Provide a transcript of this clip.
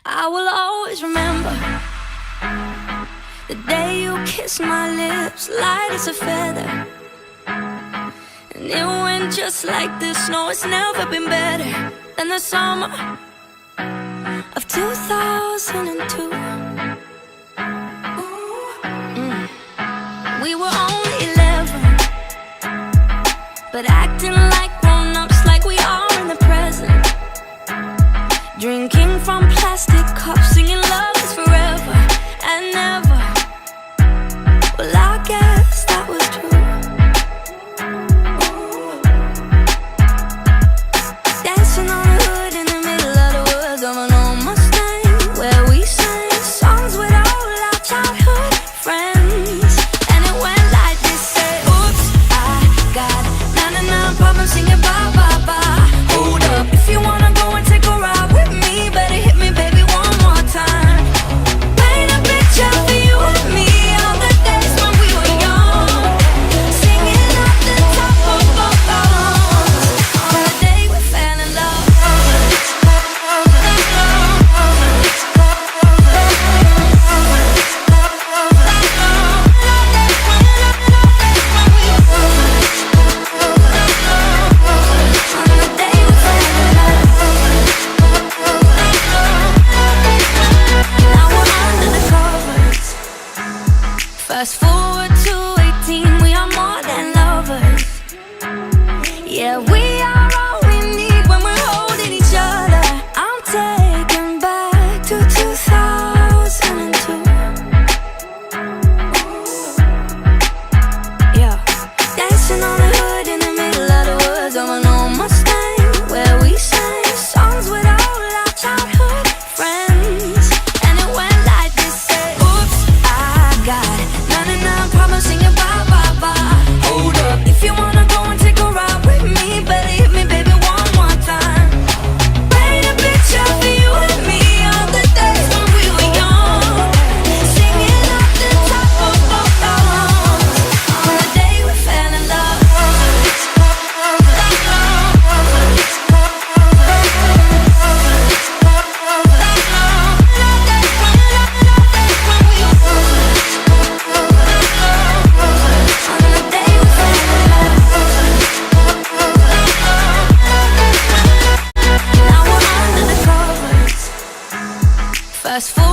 I will always remember the day you kissed my lips, light as a feather. And it went just like this. No, it's never been better than the summer of 2002. We were only 11, but acting like grown-ups, like we are in the present. Drinking from plastic cups, singing love is forever and never. Well, I guess that was true. Dancing on the hood in the middle of the woods of an old Mustang, where we sang songs with all our childhood friends. And it went like this, say, oops, I got 99 problems, singing bye, bye, bye. Hold up, if you wanna go and take a ride with me, better hit me, baby, one more time. Paint a picture for you and me, all the days when we were young, singing at the top of our lungs, on the day we fell in love. Fast forward to 18, we are more than lovers. Yeah, we are all we need when we're holding each other. I'm taken back to 2002. Yeah, dancing on the hood in the middle of the woods of an old Mustang, where we sang songs with all our childhood friends. And it went like this, say, oops, I got 99 problems, singing bye, bye, bye. Hold up, if you wanna go and take a ride with me, better hit me, baby, one more time. Paint a picture for you and me, all the days when we were young, singing at the top of both our lungs, on the day we fell in love. Fast forward